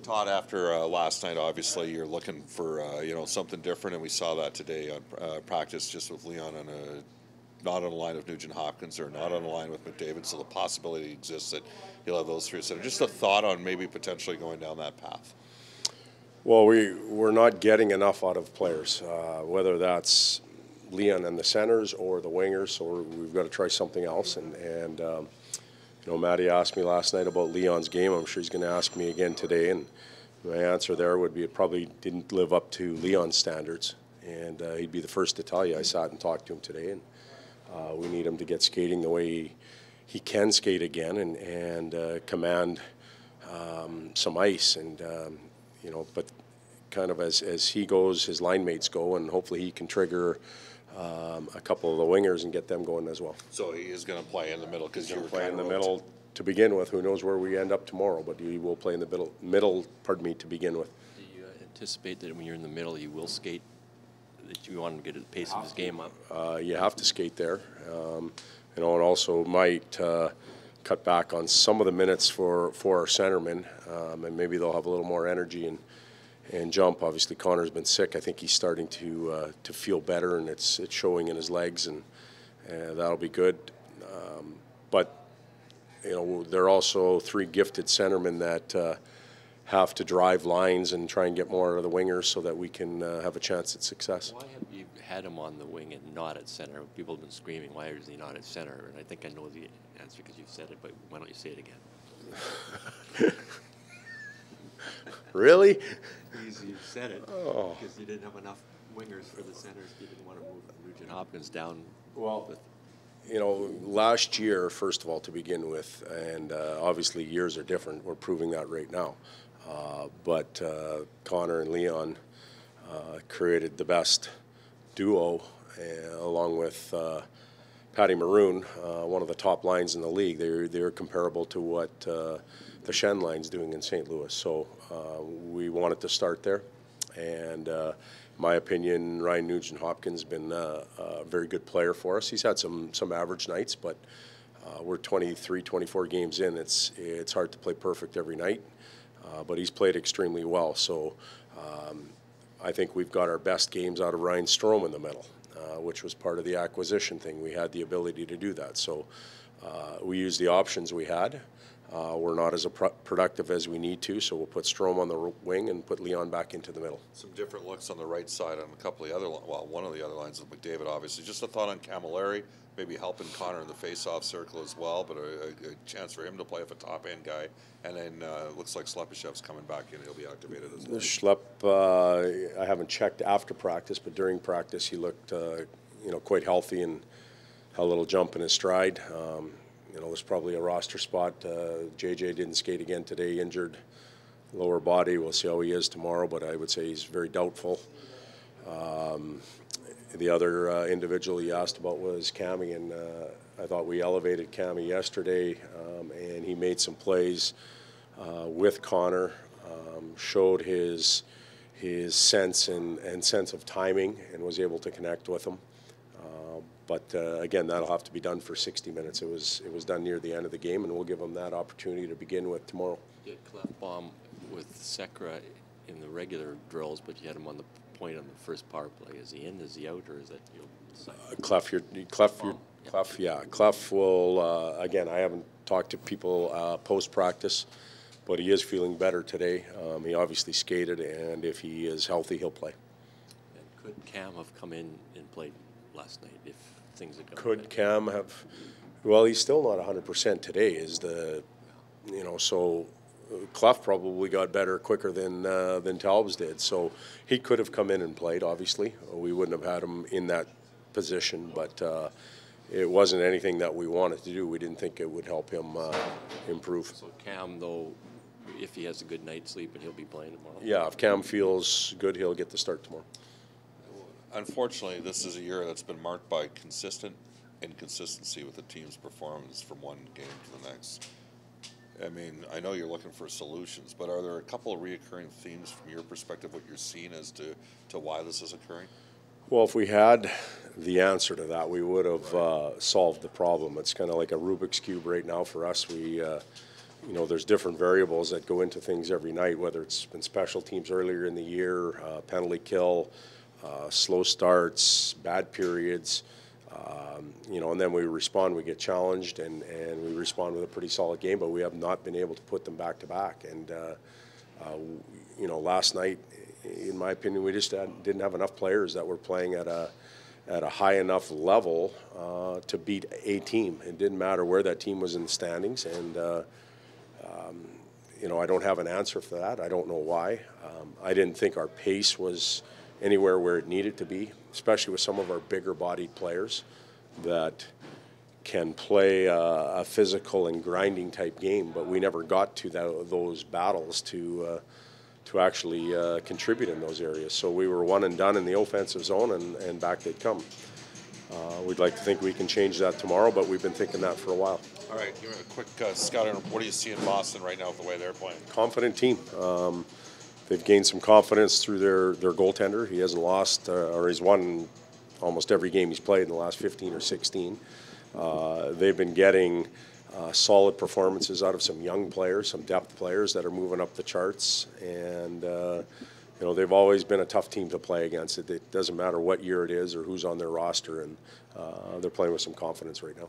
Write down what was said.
Todd, after last night, obviously you're looking for something different, and we saw that today on practice, just with Leon on not on the line with Nugent Hopkins or not on the line with McDavid. So the possibility exists that he'll have those three. So just a thought on maybe potentially going down that path. Well, we're not getting enough out of players, whether that's Leon and the centers or the wingers. So we've got to try something else. And Matty asked me last night about Leon's game. I'm sure he's going to ask me again today. And my answer there would be it probably didn't live up to Leon's standards. And he'd be the first to tell you. I sat and talked to him today, and we need him to get skating the way he can skate again and command some ice. And but kind of as he goes, his line mates go, and hopefully he can trigger a couple of the wingers and get them going as well. So he is going to play in the middle because you're play in the middle to begin with. Who knows where we end up tomorrow? But he will play in the middle. To begin with. Do you anticipate that when you're in the middle, you will skate? That you want him to get the pace of his game up? You have to skate there, and also might cut back on some of the minutes for our centermen, and maybe they'll have a little more energy and jump. Obviously, Connor's been sick. I think he's starting to feel better, and it's showing in his legs, and that'll be good. But there are also three gifted centermen that have to drive lines and try and get more out of the wingers so that we can have a chance at success. Why have you had him on the wing and not at center? People have been screaming, why is he not at center? And I think I know the answer because you've said it, but why don't you say it again? Really? You said it because you didn't have enough wingers for the centers. You didn't want to move Nugent Hopkins down. Well, last year, first of all, to begin with, and obviously years are different. We're proving that right now. But Connor and Leon created the best duo, along with Patty Maroon, one of the top lines in the league. They're comparable to what the Shen line's doing in St. Louis. So we wanted to start there. And in my opinion, Ryan Nugent-Hopkins has been a very good player for us. He's had some average nights, but we're 23, 24 games in. It's hard to play perfect every night, but he's played extremely well. So I think we've got our best games out of Ryan Strome in the middle, which was part of the acquisition thing. We had the ability to do that. So we used the options we had. We're not as productive as we need to, so we'll put Strome on the wing and put Leon back into the middle. Some different looks on the right side on a couple of the other, one of the other lines of McDavid, obviously. Just a thought on Camilleri, maybe helping Connor in the face-off circle as well, but a chance for him to play with a top-end guy. And then looks like Slepishev's coming back in. He'll be activated as well. Schlep, I haven't checked after practice, but during practice he looked, quite healthy and had a little jump in his stride. It was probably a roster spot. JJ didn't skate again today, injured lower body. We'll see how he is tomorrow, but I would say he's very doubtful. The other individual you asked about was Cammy, and I thought we elevated Cammy yesterday, and he made some plays with Connor, showed his sense and sense of timing, and was able to connect with him. But again, that'll have to be done for 60 minutes. It was done near the end of the game, and we'll give him that opportunity to begin with tomorrow. You had Clefbaum with Sekera in the regular drills, but you had him on the point on the first power play. Is he in? Is he out? Or is that Clef will again. I haven't talked to people post practice, but he is feeling better today. He obviously skated, and if he is healthy, he'll play. And could Cam have come in and played last night if things had gone Could Cam have? Well, he's still not 100% today. So Clef probably got better quicker than Talbs did. So he could have come in and played. Obviously, we wouldn't have had him in that position, but it wasn't anything that we wanted to do. We didn't think it would help him improve. So Cam, though, if he has a good night's sleep, and he'll be playing tomorrow. Yeah, if Cam feels good, he'll get the start tomorrow. Unfortunately, this is a year that's been marked by consistent inconsistency with the team's performance from one game to the next. I mean, I know you're looking for solutions, but are there a couple of reoccurring themes from your perspective, what you're seeing as to why this is occurring? Well, if we had the answer to that, we would have solved the problem. It's kind of like a Rubik's Cube right now for us. We there's different variables that go into things every night, whether it's been special teams earlier in the year, penalty kill, slow starts, bad periods, and then we respond, we get challenged, and we respond with a pretty solid game, but we have not been able to put them back to back. And, last night, in my opinion, we just didn't have enough players that were playing at a high enough level to beat a team. It didn't matter where that team was in the standings, and I don't have an answer for that. I don't know why. I didn't think our pace was anywhere where it needed to be, especially with some of our bigger-bodied players that can play a physical and grinding type game, but we never got to those battles to actually contribute in those areas. So we were one and done in the offensive zone, and back they'd come. We'd like to think we can change that tomorrow, but we've been thinking that for a while. All right, give me a quick scout. What do you see in Boston right now with the way they're playing? Confident team. They've gained some confidence through their goaltender. He hasn't lost, or he's won almost every game he's played in the last 15 or 16. They've been getting solid performances out of some young players, some depth players that are moving up the charts, and they've always been a tough team to play against. It doesn't matter what year it is or who's on their roster, and they're playing with some confidence right now.